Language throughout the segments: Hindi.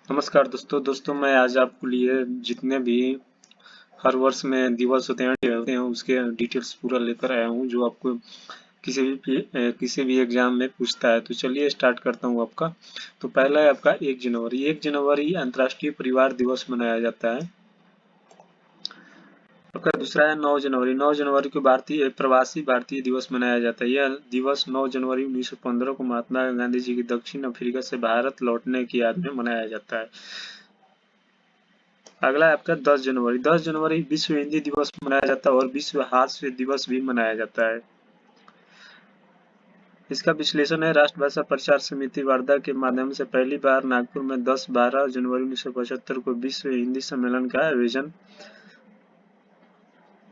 नमस्कार दोस्तों मैं आज आपके लिए जितने भी हर वर्ष में दिवस होते हैं उसके डिटेल्स पूरा लेकर आया हूँ जो आपको किसी भी एग्जाम में पूछता है। तो चलिए स्टार्ट करता हूँ आपका। तो पहला है आपका 1 जनवरी। 1 जनवरी अंतर्राष्ट्रीय परिवार दिवस मनाया जाता है। आपका दूसरा है 9 जनवरी। 9 जनवरी को भारतीय प्रवासी भारतीय दिवस मनाया जाता है। यह दिवस 9 जनवरी 1915 को महात्मा गांधी जी की दक्षिण अफ्रीका से भारत लौटने की याद में मनाया जाता है। अगला है आपका 10 जनवरी। 10 जनवरी विश्व हिंदी दिवस मनाया जाता है और विश्व हास्य दिवस भी मनाया जाता है। इसका विश्लेषण है राष्ट्रभाषा प्रचार समिति वार्ता के माध्यम से पहली बार नागपुर में 10-12 जनवरी 1975 को विश्व हिंदी सम्मेलन का आयोजन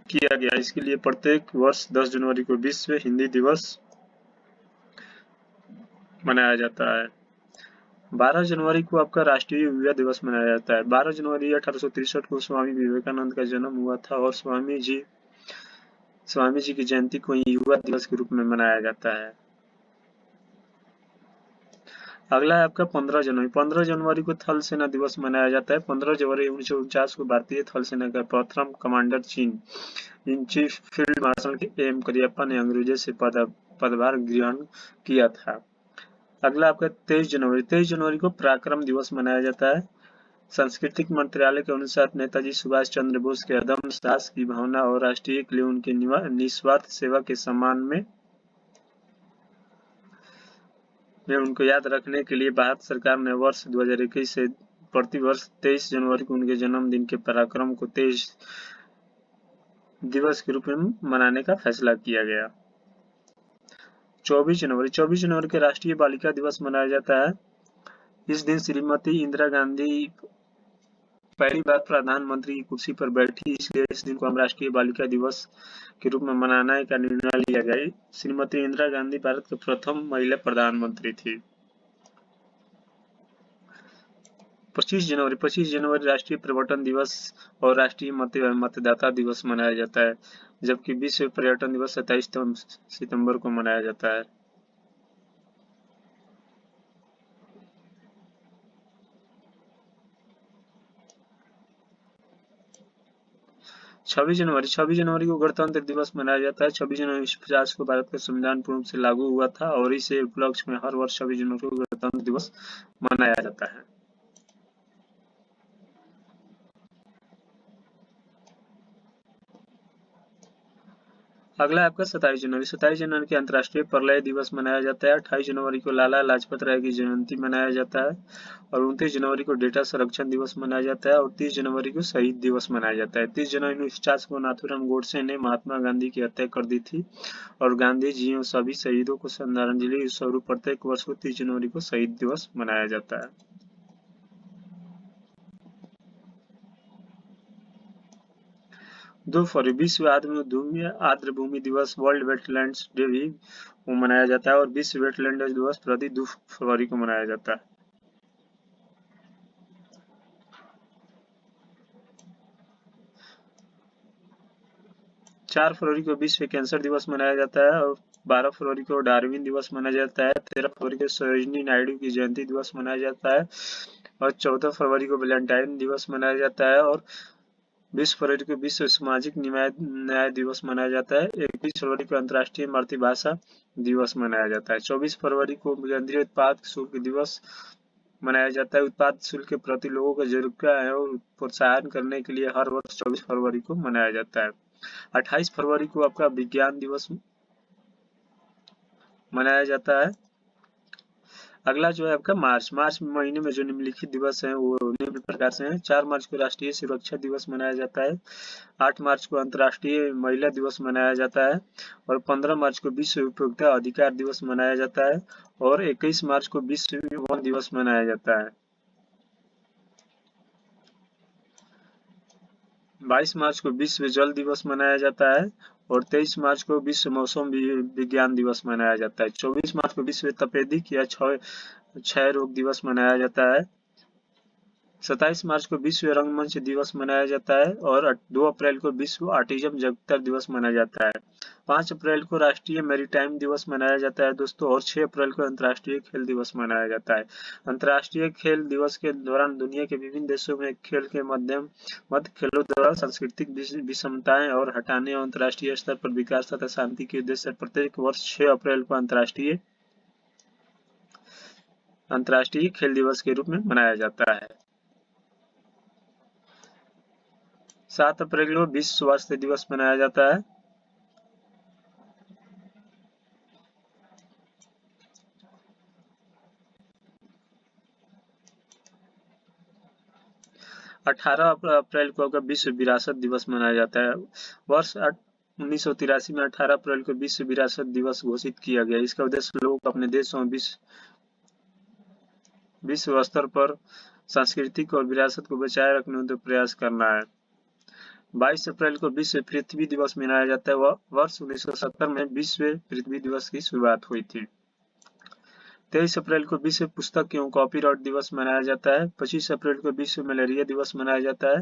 किया गया। इसके लिए प्रत्येक वर्ष 10 जनवरी को विश्व हिंदी दिवस मनाया जाता है। 12 जनवरी को आपका राष्ट्रीय युवा दिवस मनाया जाता है। 12 जनवरी 1863 को स्वामी विवेकानंद का जन्म हुआ था और स्वामी जी की जयंती को युवा दिवस के रूप में मनाया जाता है। अगला है आपका 15 जनवरी। 15 जनवरी को थल सेना दिवस मनाया जाता है। 15 जनवरी 1949 को भारतीय थल सेना का प्रथम commander in chief field marshal के एम करियप्पा ने अंग्रेजों से पदभार ग्रहण किया था। अगला आपका 23 जनवरी। 23 जनवरी को पराक्रम दिवस मनाया जाता है। सांस्कृतिक मंत्रालय के अनुसार नेताजी सुभाष चंद्र बोस के अदम्य साहस की भावना और राष्ट्रीय के लिए उनके निस्वार्थ सेवा के सम्मान में उनको याद रखने के लिए भारत सरकार ने वर्ष 2021 से प्रति वर्ष 23 जनवरी को उनके जन्मदिन के पराक्रम को 23 दिवस के रूप में मनाने का फैसला किया गया। 24 जनवरी। 24 जनवरी को राष्ट्रीय बालिका दिवस मनाया जाता है। इस दिन श्रीमती इंदिरा गांधी पहली बार प्रधानमंत्री की कुर्सी पर बैठी, इसलिए इस दिन को हम राष्ट्रीय बालिका दिवस के रूप में मनाने का निर्णय लिया गया। श्रीमती इंदिरा गांधी भारत की प्रथम महिला प्रधानमंत्री थी। 25 जनवरी। 25 जनवरी राष्ट्रीय पर्यटन दिवस और राष्ट्रीय मतदाता दिवस मनाया जाता है, जबकि विश्व पर्यटन दिवस 27 सितंबर को मनाया जाता है। 26 जनवरी। 26 जनवरी को गणतंत्र दिवस मनाया जाता है। 26 जनवरी 1950 को भारत का संविधान पूर्ण रूप से लागू हुआ था और इसे उपलक्ष्य में हर वर्ष 26 जनवरी को गणतंत्र दिवस मनाया जाता है। अगला आपका 27 जनवरी। 27 जनवरी के अंतर्राष्ट्रीय प्रलय दिवस मनाया जाता है। 28 जनवरी को लाला लाजपत राय की जयंती मनाया जाता है और 29 जनवरी को डेटा संरक्षण दिवस मनाया जाता है और 30 जनवरी को शहीद दिवस मनाया जाता है। 30 जनवरी 1950 को नाथूराम गोडसे ने महात्मा गांधी की हत्या कर दी थी और गांधी जी और सभी शहीदों को श्रद्धांजलि स्वरूप प्रत्येक वर्ष को 30 जनवरी को शहीद दिवस मनाया जाता है। 2 फरवरी विश्व आर्द्रभूमि दिवस वर्ल्ड वेटलैंड्स डे भी मनाया जाता है और विश्व वेटलैंड दिवस प्रति 2 फरवरी को मनाया जाता है। 4 फरवरी को विश्व कैंसर दिवस मनाया जाता है और 12 फरवरी को डार्विन दिवस मनाया जाता है। 13 फरवरी को सरोजिनी नायडू की जयंती दिवस मनाया जाता है और 14 फरवरी को वैलेंटाइन दिवस मनाया जाता है और 20 फरवरी को विश्व सामाजिक न्याय दिवस मनाया जाता है। 21 फरवरी को अंतर्राष्ट्रीय मातृभाषा दिवस मनाया जाता है। 24 फरवरी को केंद्रीय उत्पाद शुल्क दिवस मनाया जाता है। उत्पाद शुल्क के प्रति लोगों का जागरूकता और प्रोत्साहन करने के लिए हर वर्ष 24 फरवरी को मनाया जाता है। 28 फरवरी को आपका विज्ञान दिवस मनाया जाता है। अगला जो है आपका मार्च महीने में जो निम्नलिखित दिवस हैं वो निम्न प्रकार से हैं। 4 मार्च को राष्ट्रीय सुरक्षा दिवस मनाया जाता है। 8 मार्च को अंतर्राष्ट्रीय महिला दिवस मनाया जाता है और 15 मार्च को विश्व उपभोक्ता अधिकार दिवस मनाया जाता है और 21 मार्च को विश्व वन दिवस मनाया जाता है। 22 मार्च को विश्व जल दिवस मनाया जाता है और 23 मार्च को विश्व मौसम विज्ञान दिवस मनाया जाता है। 24 मार्च को विश्व तपेदिक या क्षय रोग दिवस मनाया जाता है। 27 मार्च को विश्व रंगमंच दिवस मनाया जाता है और 2 अप्रैल को विश्व ऑटिज्म जागरूकता दिवस मनाया जाता है। 5 अप्रैल को राष्ट्रीय मैरीटाइम दिवस मनाया जाता है दोस्तों, और 6 अप्रैल को अंतर्राष्ट्रीय खेल दिवस मनाया जाता है। अंतर्राष्ट्रीय खेल दिवस के दौरान दुनिया के विभिन्न देशों में खेल के मध्य खेलों द्वारा सांस्कृतिक विषमताएं और हटाने और अंतर्राष्ट्रीय स्तर पर विकास तथा शांति के उद्देश्य से प्रत्येक वर्ष 6 अप्रैल को अंतर्राष्ट्रीय खेल दिवस के रूप में मनाया जाता है। 7 अप्रैल को विश्व स्वास्थ्य दिवस मनाया जाता है। अठारह अप्रैल को विश्व विरासत दिवस मनाया जाता है। वर्ष 1983 में 18 अप्रैल को विश्व विरासत दिवस घोषित किया गया। इसका उद्देश्य लोगों को अपने देशों में विश्व स्तर पर सांस्कृतिक और विरासत को बचाए रखने का प्रयास करना है। 22 अप्रैल को विश्व पृथ्वी दिवस मनाया जाता है। वर्ष 1970 में विश्व पृथ्वी दिवस की शुरुआत हुई थी। 23 अप्रैल को विश्व पुस्तक एवं कॉपीराइट दिवस मनाया जाता है। 25 अप्रैल को विश्व मलेरिया दिवस मनाया जाता है।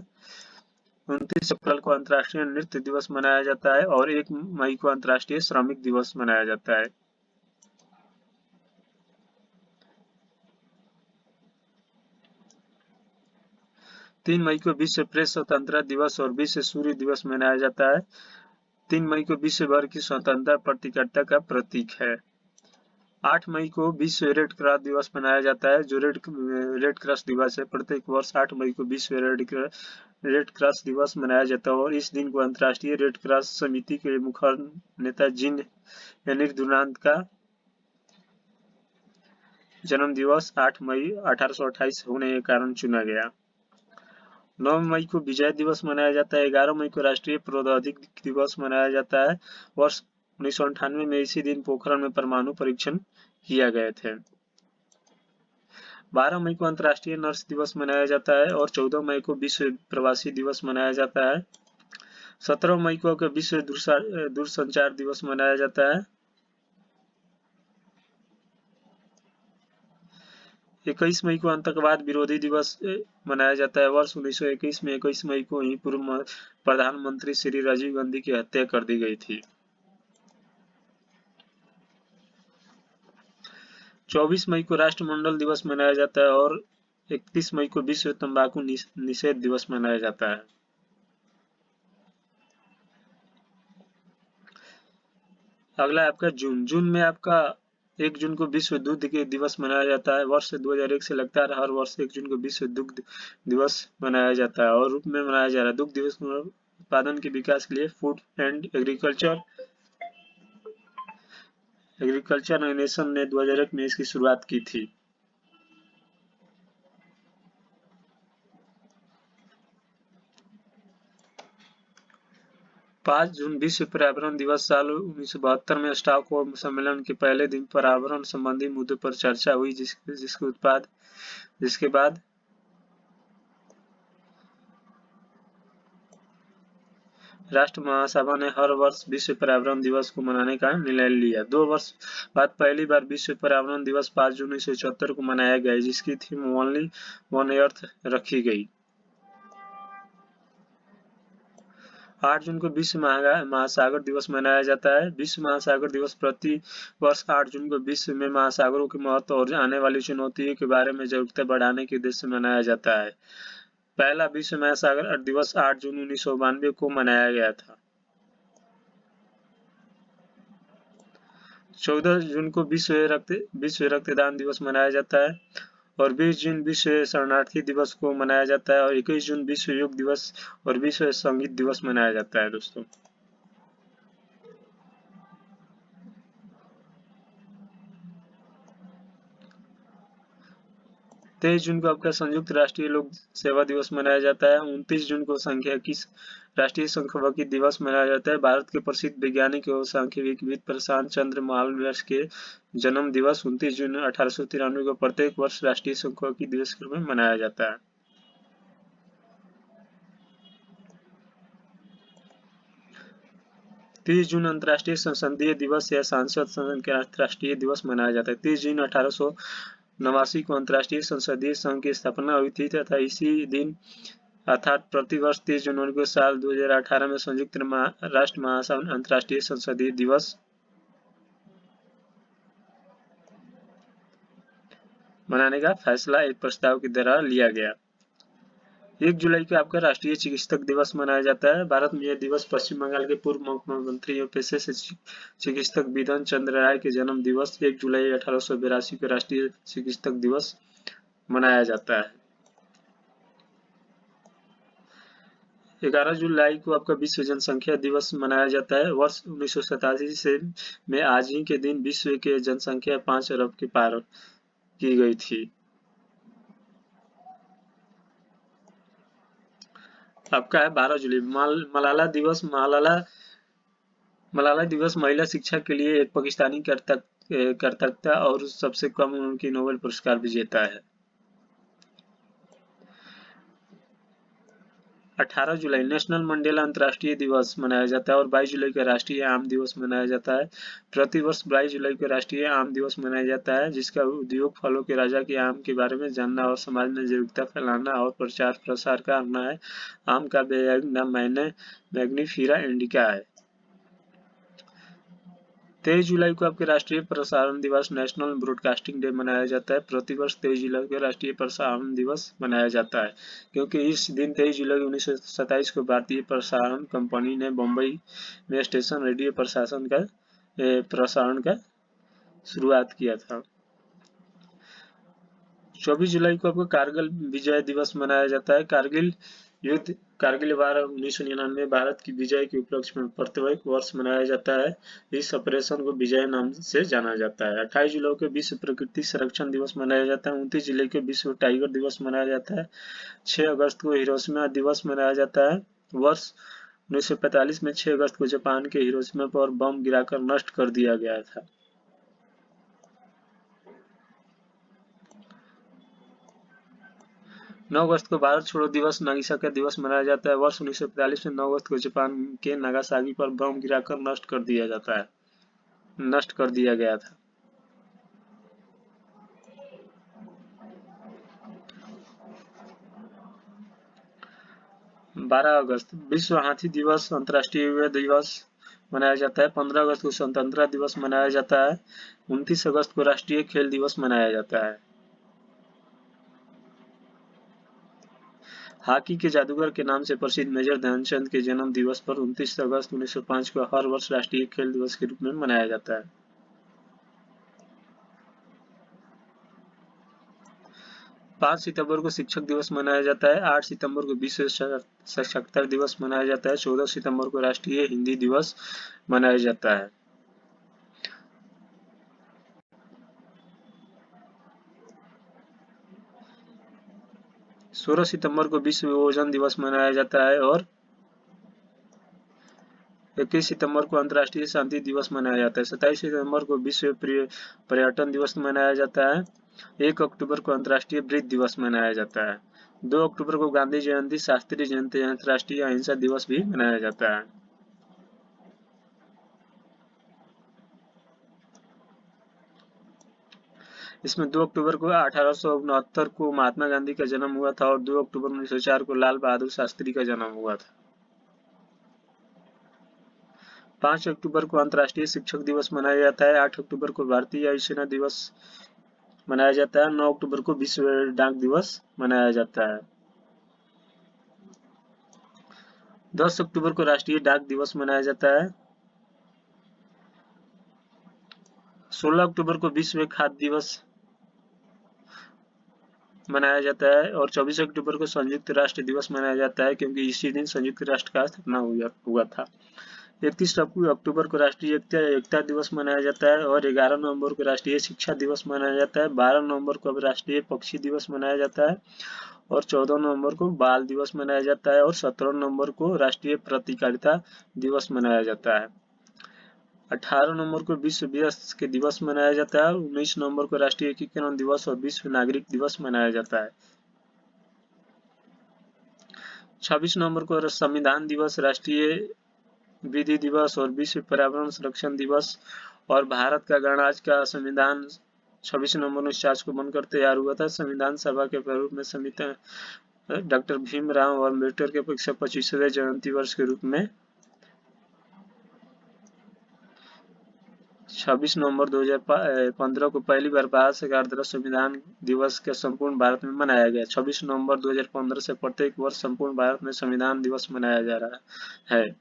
29 अप्रैल को अंतर्राष्ट्रीय नृत्य दिवस मनाया जाता है और 1 मई को अंतर्राष्ट्रीय श्रमिक दिवस मनाया जाता है। तीन मई को विश्व प्रेस स्वतंत्रता दिवस और विश्व सूर्य दिवस मनाया जाता है। 3 मई को विश्व भर की स्वतंत्रता प्रतिबद्धता का प्रतीक है। 8 मई को विश्व रेड क्रॉस दिवस मनाया जाता है, जो रेड क्रॉस दिवस है। प्रत्येक वर्ष 8 मई को विश्व रेड क्रॉस दिवस मनाया जाता है और इस दिन को अंतर्राष्ट्रीय रेड क्रॉस समिति के मुख्य नेता जीन एनिक डुनांत का जन्म दिवस 8 मई 1828 होने के कारण चुना गया। 9 मई को विजय दिवस मनाया जाता है। 11 मई को राष्ट्रीय प्रौद्योगिकी दिवस मनाया जाता है। वर्ष 1998 में इसी दिन पोखरण में परमाणु परीक्षण किया गए थे। 12 मई को अंतर्राष्ट्रीय नर्स दिवस मनाया जाता है और 14 मई को विश्व प्रवासी दिवस मनाया जाता है। 17 मई को विश्व दूरसंचार दिवस मनाया जाता है। 21 मई को आतंकवाद विरोधी दिवस मनाया जाता है। वर्ष 1921 में 21 मई को ही पूर्व प्रधानमंत्री श्री राजीव गांधी की हत्या कर दी गई थी। 24 मई को राष्ट्रमंडल दिवस मनाया जाता है और 31 मई को विश्व तंबाकू निषेध दिवस मनाया जाता है। अगला आपका जून में आपका 1 जून को विश्व दुग्ध के दिवस मनाया जाता है। वर्ष 2001 से लगातार हर वर्ष 1 जून को विश्व दुग्ध दिवस मनाया जाता है और रूप में मनाया जा रहा है। दुग्ध दिवस उत्पादन के विकास के लिए फूड एंड एग्रीकल्चर ऑर्गेनाइजेशन ने 2001 में इसकी शुरुआत की थी। पाँच जून विश्व पर्यावरण दिवस। साल 1972 में स्टॉकहोम सम्मेलन के पहले दिन पर्यावरण संबंधी मुद्दों पर चर्चा हुई, जिसके बाद राष्ट्र महासभा ने हर वर्ष विश्व पर्यावरण दिवस को मनाने का निर्णय लिया। 2 वर्ष बाद पहली बार विश्व पर्यावरण दिवस 5 जून 1974 को मनाया गया, जिसकी थीम ओनली वन अर्थ रखी गई। 8 जून को विश्व महासागर दिवस मनाया जाता है। विश्व महासागर दिवस प्रति वर्ष 8 जून को विश्व में महासागरों के महत्व और आने वाली चुनौतियों के बारे में जागरूकता बढ़ाने के उद्देश्य से मनाया जाता है। पहला विश्व महासागर दिवस 8 जून 1992 को मनाया गया था। 14 जून को विश्व रक्तदान दिवस मनाया जाता है और 20 जून विश्व शरणार्थी दिवस को मनाया जाता है और 21 जून विश्व योग दिवस और विश्व संगीत दिवस मनाया जाता है दोस्तों। तेईस जून को आपका संयुक्त राष्ट्रीय लोक सेवा दिवस मनाया जाता है। 29 जून को राष्ट्रीय सांख्यिकी दिवस मनाया जाता है। भारत के प्रसिद्ध वैज्ञानिक एवं सांख्यिकीविद प्रशांत चंद्र महालनोबिस के जन्म दिवस 29 जून 1893 को प्रत्येक वर्ष राष्ट्रीय सांख्यिकी दिवस के रूप में मनाया जाता है। तीस जून अंतर्राष्ट्रीय संसदीय दिवस या सांसद सदन के अंतर्राष्ट्रीय दिवस मनाया जाता है। 30 जून 89 को अंतर्राष्ट्रीय संसदीय संघ की स्थापना हुई थी तथा इसी दिन अर्थात प्रतिवर्ष 30 जनवरी को साल 2018 में संयुक्त राष्ट्र महासभा अंतर्राष्ट्रीय संसदीय दिवस मनाने का फैसला एक प्रस्ताव के द्वारा लिया गया। 1 जुलाई को आपका राष्ट्रीय चिकित्सक दिवस मनाया जाता है। भारत में यह दिवस पश्चिम बंगाल के पूर्व मुख्यमंत्री एवं पेशे से चिकित्सक बिधन चंद्र राय के जन्म दिवस 1 जुलाई 1882 को राष्ट्रीय चिकित्सक दिवस मनाया जाता है। 11 जुलाई को आपका विश्व जनसंख्या दिवस मनाया जाता है। वर्ष 1987 से में आज ही के दिन विश्व की जनसंख्या 5 अरब के पार की गई थी। आपका है 12 जुलाई मलाला दिवस। मलाला दिवस महिला शिक्षा के लिए एक पाकिस्तानी कर्तव्यता और सबसे कम उम्र की नोबेल पुरस्कार विजेता है। 18 जुलाई नेशनल मंडेला अंतर्राष्ट्रीय दिवस मनाया जाता है और 22 जुलाई का राष्ट्रीय आम दिवस मनाया जाता है। प्रतिवर्ष 22 जुलाई को राष्ट्रीय आम दिवस मनाया जाता है, जिसका उद्योग फलों के राजा के आम के बारे में जानना और समाज में जागरूकता फैलाना और प्रचार प्रसार करना है। आम का वैज्ञानिक नाम मैग्निफिरा इंडिका है। 23 जुलाई को आपके राष्ट्रीय प्रसारण दिवस नेशनल ब्रॉडकास्टिंग डे मनाया जाता है। प्रतिवर्ष 23 जुलाई को राष्ट्रीय प्रसारण दिवस मनाया जाता है, क्योंकि इस दिन 23 जुलाई 1927 को भारतीय प्रसारण कंपनी ने मुंबई में स्टेशन रेडियो प्रसारण का शुरुआत किया था। 24 जुलाई को आपको कारगिल विजय दिवस मनाया जाता है। कारगिल वार 1999 भारत की विजय के उपलक्ष्य में प्रत्येक वर्ष मनाया जाता है। इस ऑपरेशन को विजय नाम से जाना जाता है। 28 जुलाई को विश्व प्रकृति संरक्षण दिवस मनाया जाता है। 29 जुलाई को विश्व टाइगर दिवस मनाया जाता है। 6 अगस्त को हिरोशिमा दिवस मनाया जाता है। वर्ष 1945 में 6 अगस्त को जापान के हिरोशिमा पर बम गिराकर नष्ट कर दिया गया था। नौ अगस्त को भारत छोड़ो दिवस नागासाकी दिवस मनाया जाता है। वर्ष 1945 में 9 अगस्त को जापान के नागासाकी पर बम गिराकर नष्ट कर दिया गया था। बारह अगस्त विश्व हाथी दिवस अंतर्राष्ट्रीय युवा दिवस मनाया जाता है। 15 अगस्त को स्वतंत्रता दिवस मनाया जाता है। 29 अगस्त को राष्ट्रीय खेल दिवस मनाया जाता है। हॉकी के जादूगर के नाम से प्रसिद्ध मेजर ध्यानचंद के जन्म दिवस पर 29 अगस्त 1905 को हर वर्ष राष्ट्रीय खेल दिवस के रूप में मनाया जाता है। 5 सितंबर को शिक्षक दिवस मनाया जाता है। 8 सितंबर को विश्व साक्षरता दिवस मनाया जाता है। 14 सितंबर को राष्ट्रीय हिंदी दिवस मनाया जाता है। 16 सितंबर को विश्व ओजोन दिवस मनाया जाता है और 21 सितंबर को अंतर्राष्ट्रीय शांति दिवस मनाया जाता है। 27 सितंबर को विश्व पर्यटन दिवस मनाया जाता है। 1 अक्टूबर को अंतर्राष्ट्रीय वृद्ध दिवस मनाया जाता है। 2 अक्टूबर को गांधी जयंती, शास्त्री जयंती, अंतर्राष्ट्रीय अहिंसा दिवस भी मनाया जाता है। इसमें 2 अक्टूबर को 1869 को महात्मा गांधी का जन्म हुआ था और 2 अक्टूबर 1904 को लाल बहादुर शास्त्री का जन्म हुआ था। 5 अक्टूबर को अंतर्राष्ट्रीय शिक्षक दिवस मनाया जाता है। 8 अक्टूबर को भारतीय वायुसेना दिवस मनाया जाता है। 9 अक्टूबर को विश्व डाक दिवस मनाया जाता है। 10 अक्टूबर को राष्ट्रीय डाक दिवस मनाया जाता है। 16 अक्टूबर को विश्व खाद्य दिवस मनाया जाता है और 24 अक्टूबर को संयुक्त राष्ट्र दिवस मनाया जाता है, क्योंकि इसी दिन संयुक्त राष्ट्र का स्थापना हुआ था। 31 अक्टूबर को राष्ट्रीय एकता दिवस मनाया जाता है और 11 नवंबर को राष्ट्रीय शिक्षा दिवस मनाया जाता है। 12 नवंबर को राष्ट्रीय पक्षी दिवस मनाया जाता है और 14 नवंबर को बाल दिवस मनाया जाता है और 17 नवंबर को राष्ट्रीय पत्रकारिता दिवस मनाया जाता है। 18 नवंबर को विश्व वयस्क के दिवस मनाया जाता है। 19 नवंबर को राष्ट्रीय एकीकरण दिवस और विश्व नागरिक दिवस मनाया जाता है। 26 नवंबर को संविधान दिवस, राष्ट्रीय विधि दिवस और विश्व पर्यावरण संरक्षण दिवस और भारत का गणराज्य का संविधान 26 नवंबर 1950 को बनकर तैयार हुआ था। संविधान सभा के प्रारूप में समिति डॉक्टर भीमराव अम्बेडकर के 125वें जयंती वर्ष के रूप में 26 नवंबर 2015 को पहली बार भारत सरकार द्वारा संविधान दिवस के संपूर्ण भारत में मनाया गया। 26 नवंबर 2015 से प्रत्येक वर्ष संपूर्ण भारत में संविधान दिवस मनाया जा रहा है।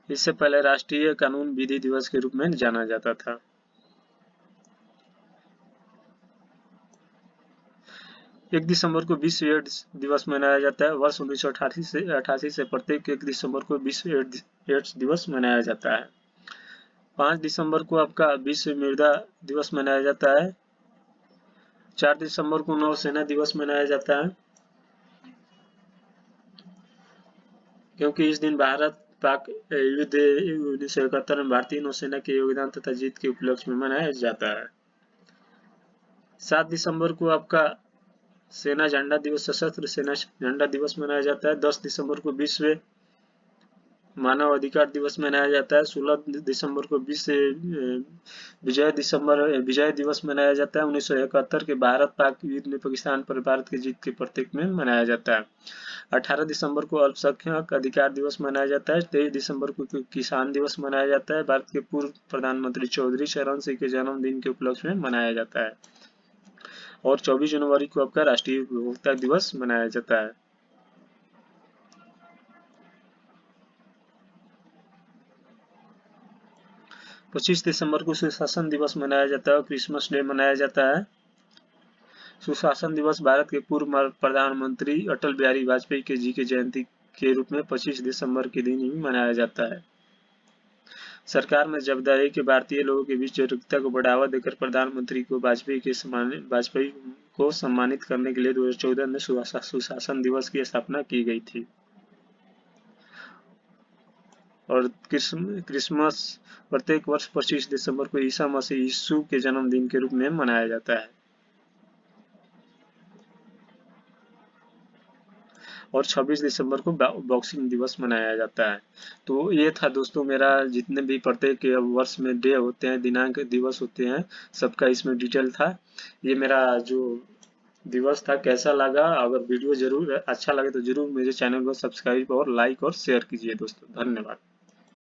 इससे पहले राष्ट्रीय कानून विधि दिवस के रूप में जाना जाता था। 1 दिसंबर को विश्व एड्स दिवस मनाया जाता है। वर्ष 1988 से प्रत्येक 1 दिसंबर को विश्व एड्स दिवस मनाया जाता है। 5 दिसंबर को आपका विश्व मृदा दिवस मनाया जाता है। 4 दिसंबर को नौसेना दिवस मनाया जाता है, क्योंकि इस दिन भारत पाक युद्ध 1971 में भारतीय नौसेना के योगदान तथा जीत के उपलक्ष्य में मनाया जाता है। 7 दिसंबर को आपका सेना झंडा दिवस, सशस्त्र सेना झंडा दिवस मनाया जाता है। 10 दिसंबर को विश्व मानव अधिकार दिवस मनाया जाता है। 16 दिसंबर को विश्व विजय दिवस मनाया जाता है। 1971 के भारत पाक युद्ध में पाकिस्तान पर भारत की जीत के प्रतीक में मनाया जाता है। 18 दिसंबर को अल्पसंख्यक अधिकार दिवस मनाया जाता है। 23 दिसंबर को किसान दिवस मनाया जाता है। भारत के पूर्व प्रधानमंत्री चौधरी चरण सिंह के जन्मदिन के उपलक्ष्य में मनाया जाता है। और 24 जनवरी को आपका राष्ट्रीय उपभोक्ता दिवस मनाया जाता है। पच्चीस दिसंबर को सुशासन दिवस मनाया जाता है और क्रिसमस डे मनाया जाता है। सुशासन दिवस भारत के पूर्व प्रधानमंत्री अटल बिहारी वाजपेयी के जी की जयंती के रूप में 25 दिसंबर के दिन ही मनाया जाता है। सरकार में जवाबदेही के भारतीय लोगों के बीच जागरूकता को बढ़ावा देकर प्रधानमंत्री को वाजपेयी को सम्मानित करने के लिए 2014 में सुशासन दिवस की स्थापना की गई थी। और क्रिसमस प्रत्येक वर्ष 25 दिसंबर को ईसा मसीह यीशु के जन्मदिन के रूप में मनाया जाता है। और 26 दिसंबर को बॉक्सिंग दिवस मनाया जाता है। तो ये था दोस्तों मेरा जितने भी प्रत्येक वर्ष में डे होते हैं, दिनांक दिवस होते हैं, सबका इसमें डिटेल था। ये मेरा जो दिवस था कैसा लगा, अगर वीडियो जरूर अच्छा लगे तो जरूर मेरे चैनल को सब्सक्राइब और लाइक और शेयर कीजिए दोस्तों। धन्यवाद।